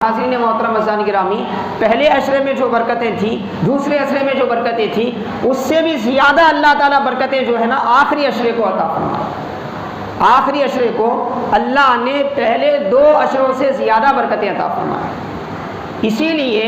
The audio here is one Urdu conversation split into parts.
حاضرین محترم عزیزان گرامی، پہلے عشرے میں جو برکتیں تھیں، دوسرے عشرے میں جو برکتیں تھیں، اس سے بھی زیادہ اللہ تعالیٰ برکتیں جو ہے نا آخری عشرے کو عطا فرمائے۔ آخری عشرے کو اللہ نے پہلے 2 عشروں سے زیادہ برکتیں عطا فرمائے۔ اسی لیے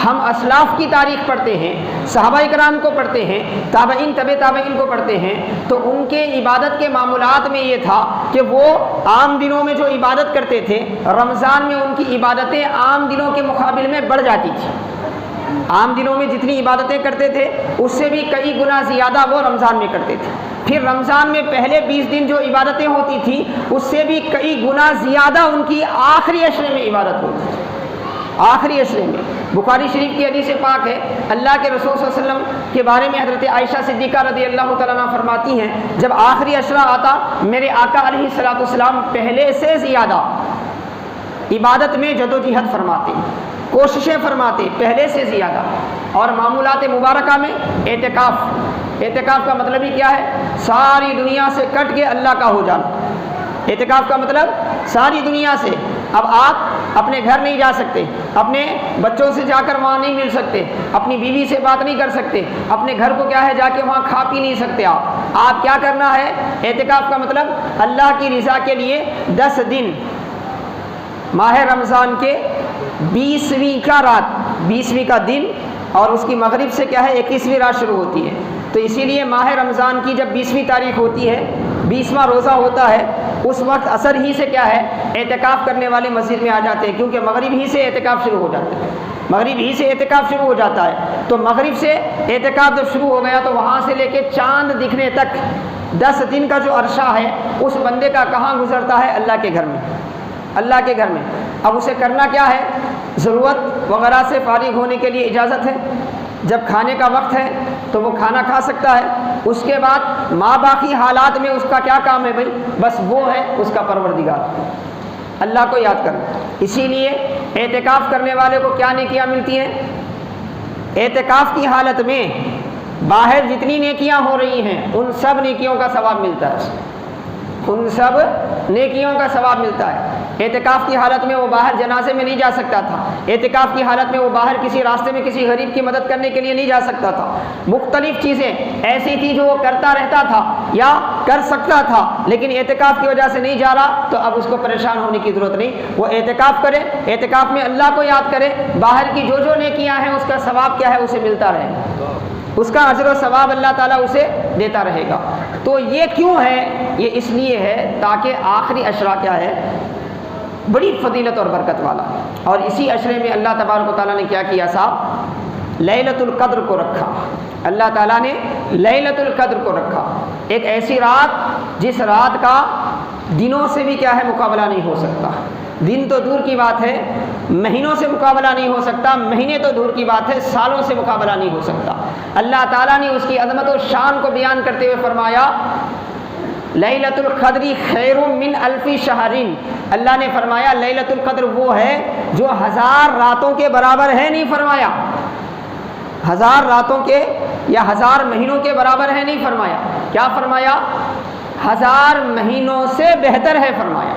ہم اسلاف کی تاریخ پڑھتے ہیں، صحابہ کرام کو پڑھتے ہیں، تابعین تابعین کو پڑھتے ہیں، تو ان کے عبادت کے معمولات میں یہ تھا کہ وہ عام دنوں میں جو عبادت کرتے تھے، رمضان میں ان کی عبادتیں عام دنوں کے مقابل میں بڑھ جاتی تھی۔ عام دنوں میں جتنی عبادتیں کرتے تھے اس سے بھی کئی گنا زیادہ وہ رمضان میں کرتے تھے۔ پھر رمضان میں پہلے 20 دن جو عبادتیں ہوتی تھیں اس سے بھی کئی گنا زیادہ ان کی آخری عشرے میں عبادت ہوتی تھی۔ آخری عشرے میں بخاری شریف کی حدیث پاک ہے، اللہ کے رسول صلی اللہ علیہ وسلم کے بارے میں حضرت عائشہ صدیقہ رضی اللہ تعالیٰ عنہ فرماتی ہیں، جب آخری عشرہ آتا میرے آقا علیہ الصلوۃ والسلام پہلے سے زیادہ عبادت میں جدوجہد فرماتے، کوششیں فرماتے پہلے سے زیادہ۔ اور معمولات مبارکہ میں اعتکاف کا مطلب ہی کیا ہے؟ ساری دنیا سے کٹ کے اللہ کا ہو جانا۔ اعتکاف کا مطلب ساری دنیا سے، اب آپ اپنے گھر نہیں جا سکتے، اپنے بچوں سے جا کر وہاں نہیں مل سکتے، اپنی بیوی سے بات نہیں کر سکتے، اپنے گھر کو کیا ہے جا کے وہاں کھا پی نہیں سکتے۔ آپ کیا کرنا ہے؟ اعتکاف کا مطلب اللہ کی رضا کے لیے 10 دن ماہ رمضان کے 20ویں کا رات، 20ویں کا دن، اور اس کی مغرب سے کیا ہے 21ویں رات شروع ہوتی ہے۔ تو اسی لیے ماہ رمضان کی جب 20ویں تاریخ ہوتی ہے، 20واں روزہ ہوتا ہے، اس وقت عصر ہی سے کیا ہے اعتکاف کرنے والے مسجد میں آ جاتے ہیں، کیونکہ مغرب ہی سے اعتکاف شروع ہو جاتا ہے۔ مغرب ہی سے اعتکاف شروع ہو جاتا ہے، تو مغرب سے اعتکاف جب شروع ہو گیا تو وہاں سے لے کے چاند دکھنے تک 10 دن کا جو عرصہ ہے اس بندے کا کہاں گزرتا ہے؟ اللہ کے گھر میں، اللہ کے گھر میں۔ اب اسے کرنا کیا ہے؟ ضرورت وغیرہ سے فارغ ہونے کے لیے اجازت ہے، جب کھانے کا وقت ہے تو وہ کھانا کھا سکتا ہے، اس کے بعد ماں باقی حالات میں اس کا کیا کام ہے بھائی؟ بس وہ ہے اس کا پروردگار، اللہ کو یاد کرنا۔ اسی لیے اعتکاف کرنے والے کو کیا نیکیاں ملتی ہیں؟ اعتکاف کی حالت میں باہر جتنی نیکیاں ہو رہی ہیں ان سب نیکیوں کا ثواب ملتا ہے، ان سب نیکیوں کا ثواب ملتا ہے۔ اعتکاف کی حالت میں وہ باہر جنازے میں نہیں جا سکتا تھا، اعتکاف کی حالت میں وہ باہر کسی راستے میں کسی غریب کی مدد کرنے کے لیے نہیں جا سکتا تھا، مختلف چیزیں ایسی تھی جو وہ کرتا رہتا تھا یا کر سکتا تھا لیکن اعتکاف کی وجہ سے نہیں جا رہا، تو اب اس کو پریشان ہونے کی ضرورت نہیں، وہ اعتکاف کرے، اعتکاف میں اللہ کو یاد کرے، باہر کی جو نیکیاں ہیں اس کا ثواب کیا ہے اسے ملتا رہے، اس کا اجر و ثواب اللہ تعالیٰ اسے دیتا رہے گا۔ تو یہ کیوں ہے؟ یہ اس لیے ہے تاکہ آخری عشرہ کیا ہے بڑی فضیلت اور برکت والا ہے، اور اسی عشرے میں اللہ تبارک و تعالیٰ نے کیا کیا صاحب؟ لیلۃ القدر کو رکھا۔ اللہ تعالیٰ نے لیلۃ القدر کو رکھا، ایک ایسی رات جس رات کا دنوں سے بھی کیا ہے مقابلہ نہیں ہو سکتا، دن تو دور کی بات ہے، مہینوں سے مقابلہ نہیں ہو سکتا، مہینے تو دور کی بات ہے، سالوں سے مقابلہ نہیں ہو سکتا۔ اللہ تعالیٰ نے اس کی عظمت و شان کو بیان کرتے ہوئے فرمایا لیلۃ القدر خیر من الف شہر، اللہ نے فرمایا لیلۃ القدر وہ ہے جو 1000 راتوں کے برابر ہے، نہیں فرمایا 1000 راتوں کے یا 1000 مہینوں کے برابر ہے، نہیں فرمایا، کیا فرمایا؟ 1000 مہینوں سے بہتر ہے فرمایا۔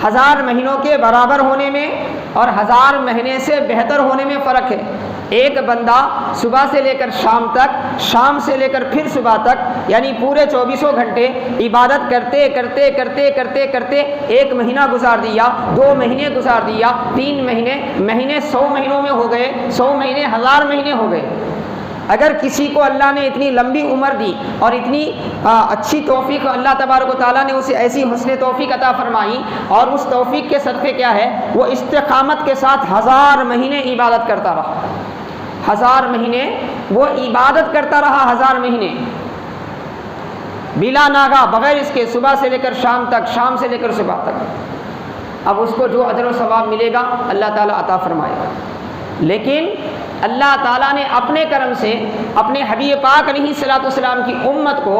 1000 مہینوں کے برابر ہونے میں اور 1000 مہینے سے بہتر ہونے میں فرق ہے۔ ایک بندہ صبح سے لے کر شام تک، شام سے لے کر پھر صبح تک، یعنی پورے 24 گھنٹے عبادت کرتے کرتے کرتے کرتے کرتے 1 مہینہ گزار دیا، 2 مہینے گزار دیا، 3 مہینے 100 مہینوں میں ہو گئے، 100 مہینے 1000 مہینے ہو گئے۔ اگر کسی کو اللہ نے اتنی لمبی عمر دی اور اتنی اچھی توفیق اللہ تبارک و تعالیٰ نے اسے ایسی حسن توفیق عطا فرمائی، اور اس توفیق کے صدقے کیا ہے وہ استقامت کے ساتھ 1000 مہینے عبادت کرتا رہا، 1000 مہینے وہ عبادت کرتا رہا، 1000 مہینے بلا ناغہ، بغیر اس کے، صبح سے لے کر شام تک، شام سے لے کر صبح تک، اب اس کو جو اجر و ثواب ملے گا اللہ تعالیٰ عطا فرمائے گا۔ لیکن اللہ تعالیٰ نے اپنے کرم سے اپنے حبیب پاک علیہ الصلوۃ والسلام کی امت کو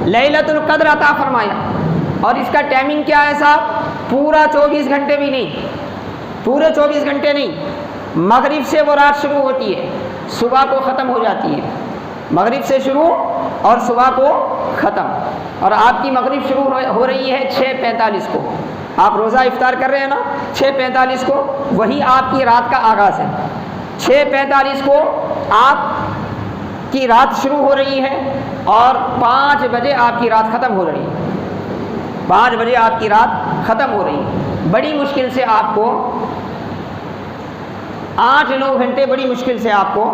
لیلۃ القدر عطا فرمایا، اور اس کا ٹائمنگ کیا ہے صاحب؟ پورا 24 گھنٹے بھی نہیں، پورے 24 گھنٹے نہیں، مغرب سے وہ رات شروع ہوتی ہے، صبح کو ختم ہو جاتی ہے، مغرب سے شروع اور صبح کو ختم، اور آپ کی مغرب شروع ہو رہی ہے 6:45 کو، آپ روزہ افطار کر رہے ہیں نا 6:45 کو، وہی آپ کی رات کا آغاز ہے۔ 6:45 کو آپ کی رات شروع ہو رہی ہے اور 5 بجے آپ کی رات ختم ہو رہی ہے۔ 5 بجے آپ کی رات ختم ہو رہی ہے۔ بڑی مشکل سے آپ کو 8-9 گھنٹے بڑی مشکل سے آپ کو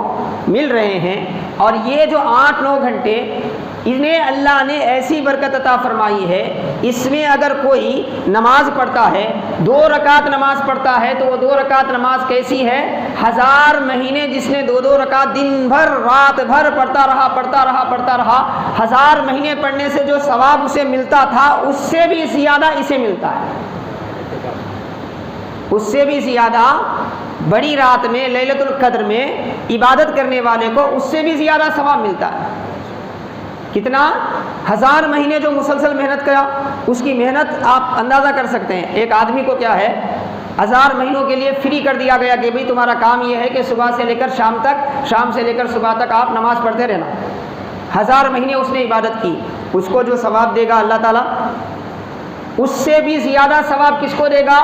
مل رہے ہیں، اور یہ جو 8-9 گھنٹے انہیں اللہ نے ایسی برکت عطا فرمائی ہے، اس میں اگر کوئی نماز پڑھتا ہے 2 رکعت نماز پڑھتا ہے تو وہ 2 رکعت نماز کیسی ہے؟ 1000 مہینے جس نے 2 رکعت دن بھر رات بھر پڑھتا رہا 1000 مہینے پڑھنے سے جو ثواب اسے ملتا تھا اس سے بھی زیادہ اسے ملتا ہے، اس سے بھی زیادہ بڑی رات میں لیلۃ القدر میں عبادت کرنے والے کو اس سے بھی زیادہ ثواب ملتا ہے۔ کتنا؟ 1000 مہینے جو مسلسل محنت کیا، اس کی محنت آپ اندازہ کر سکتے ہیں۔ ایک آدمی کو کیا ہے 1000 مہینوں کے لیے فری کر دیا گیا کہ بھئی تمہارا کام یہ ہے کہ صبح سے لے کر شام تک، شام سے لے کر صبح تک آپ نماز پڑھتے رہنا۔ 1000 مہینے اس نے عبادت کی، اس کو جو ثواب دے گا اللہ تعالیٰ اس سے بھی زیادہ ثواب کس کو دے گا؟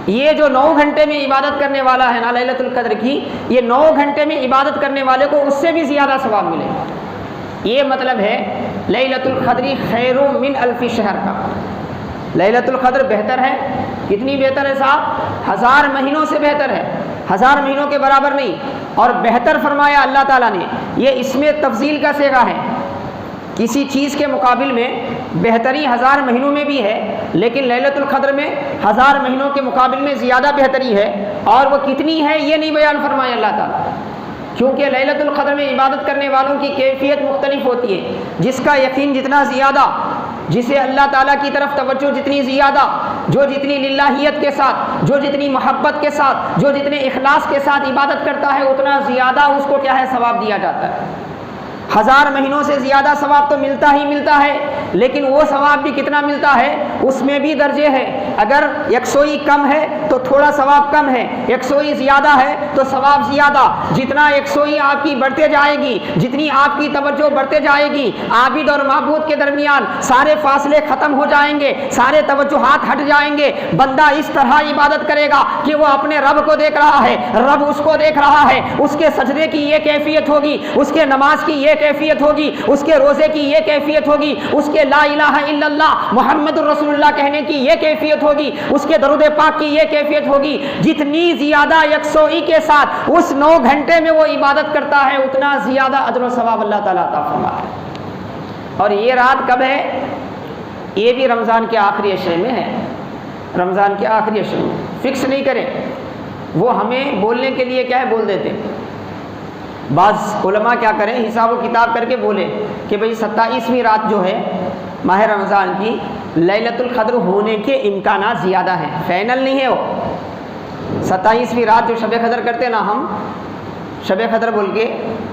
یہ جو 9 گھنٹے میں عبادت کرنے والا ہے نا لیلۃ القدر کی، یہ 9 گھنٹے میں عبادت کرنے والے کو اس سے بھی زیادہ ثواب ملے گا۔ یہ مطلب ہے لیلۃ القدر خیر من الف شہر کا۔ لیلۃ القدر بہتر ہے، کتنی بہتر ہے صاحب؟ 1000 مہینوں سے بہتر ہے، 1000 مہینوں کے برابر نہیں، اور بہتر فرمایا اللہ تعالیٰ نے۔ یہ اس میں تفضیل کا صیغہ ہے، کسی چیز کے مقابل میں بہتری 1000 مہینوں میں بھی ہے، لیکن لیلۃ القدر میں 1000 مہینوں کے مقابل میں زیادہ بہتری ہے، اور وہ کتنی ہے یہ نہیں بیان فرمایا اللہ تعالیٰ، کیونکہ لیلۃ القدر میں عبادت کرنے والوں کی کیفیت مختلف ہوتی ہے۔ جس کا یقین جتنا زیادہ، جسے اللہ تعالیٰ کی طرف توجہ جتنی زیادہ، جو جتنی للہیت کے ساتھ، جو جتنی محبت کے ساتھ، جو جتنے اخلاص کے ساتھ عبادت کرتا ہے، اتنا زیادہ اس کو کیا ہے ثواب دیا جاتا ہے۔ 1000 مہینوں سے زیادہ ثواب تو ملتا ہی ملتا ہے، لیکن وہ ثواب بھی کتنا ملتا ہے اس میں بھی درجے ہیں۔ اگر 100 کم ہے تو تھوڑا ثواب کم ہے، 100 زیادہ ہے تو ثواب زیادہ۔ جتنا 100 آپ کی بڑھتے جائے گی، جتنی آپ کی توجہ بڑھتے جائے گی، عابد اور معبود کے درمیان سارے فاصلے ختم ہو جائیں گے، سارے توجہات ہٹ جائیں گے۔ بندہ اس طرح عبادت کرے گا کہ وہ اپنے رب کو دیکھ رہا ہے، رب اس کو دیکھ رہا ہے، اس کے سجدے کی یہ کیفیت ہوگی، اس کے نماز کی یہ کیفیت ہوگی، اس کے روزے کی یہ کیفیت ہوگی، اس کے لا الہ الا اللہ محمد الرسول اللہ کہنے کی یہ کیفیت ہوگی، اس کے درود پاک کی یہ کیفیت ہوگی۔ جتنی زیادہ 100 کے ساتھ اس 9 گھنٹے میں وہ عبادت کرتا ہے، اتنا زیادہ اجر و ثواب اللہ تعالیٰ عطا فرماتا ہے۔ اور یہ رات کب ہے؟ یہ بھی رمضان کے آخری عشرے میں ہے، رمضان کے آخری عشرے میں۔ فکس نہیں کریں، وہ ہمیں بولنے کے لیے کیا ہے بول دیتے ہیں۔ بعض علماء کیا کریں حساب و کتاب کر کے بولے کہ بھئی 27ویں رات جو ہے ماہ رمضان کی لیلۃ القدر ہونے کے امکانات زیادہ ہیں، فائنل نہیں ہے وہ۔ 27ویں رات جو شب قدر کرتے ہیں نا ہم، شب قدر بول کے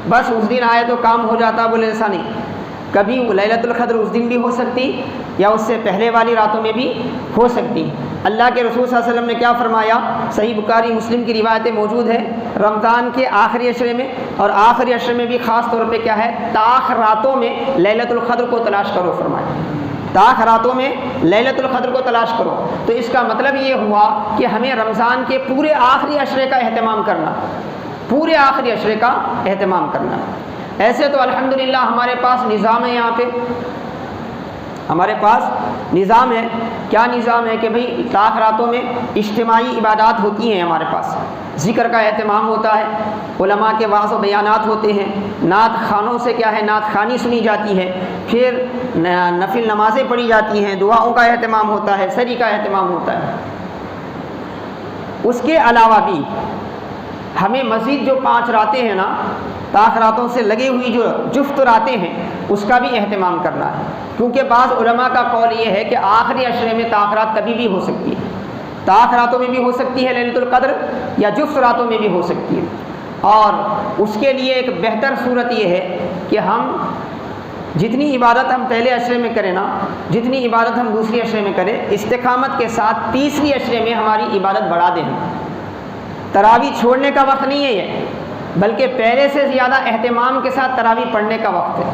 بس اس دن آئے تو کام ہو جاتا، بولے ایسا نہیں، کبھی لیلۃ القدر اس دن بھی ہو سکتی یا اس سے پہلے والی راتوں میں بھی ہو سکتی۔ اللہ کے رسول صلی اللہ علیہ وسلم نے کیا فرمایا؟ صحیح بخاری مسلم کی روایتیں موجود ہیں، رمضان کے آخری عشرے میں اور آخری عشرے میں بھی خاص طور پہ کیا ہے تاخ راتوں میں لیلۃ القدر کو تلاش کرو فرمایا، تاخ راتوں میں لیلۃ القدر کو تلاش کرو۔ تو اس کا مطلب یہ ہوا کہ ہمیں رمضان کے پورے آخری عشرے کا اہتمام کرنا، پورے آخری عشرے کا اہتمام کرنا۔ ایسے تو الحمدللہ ہمارے پاس نظام ہے، یہاں پہ ہمارے پاس نظام ہے۔ کیا نظام ہے کہ بھئی تاخ راتوں میں اجتماعی عبادات ہوتی ہیں، ہمارے پاس ذکر کا اہتمام ہوتا ہے، علماء کے وعظ و بیانات ہوتے ہیں، نعت خانوں سے کیا ہے نعت خوانی سنی جاتی ہے، پھر نفل نمازیں پڑھی جاتی ہیں، دعاؤں کا اہتمام ہوتا ہے، سحری کا اہتمام ہوتا ہے۔ اس کے علاوہ بھی ہمیں مزید جو 5 راتیں ہیں نا تاخ راتوں سے لگی ہوئی جو جفت راتیں ہیں اس کا بھی اہتمام کرنا ہے، کیونکہ بعض علماء کا قول یہ ہے کہ آخری عشرے میں تاخ رات کبھی بھی ہو سکتی ہے، تاخ راتوں میں بھی ہو سکتی ہے لیلۃ القدر، یا جفت راتوں میں بھی ہو سکتی ہے۔ اور اس کے لیے ایک بہتر صورت یہ ہے کہ ہم جتنی عبادت ہم پہلے عشرے میں کریں نا، جتنی عبادت ہم دوسری عشرے میں کریں، استقامت کے ساتھ تیسری عشرے میں ہماری عبادت بڑھا دیں۔ تراویح چھوڑنے کا وقت نہیں ہے یہ، بلکہ پہلے سے زیادہ اہتمام کے ساتھ تراویح پڑھنے کا وقت ہے۔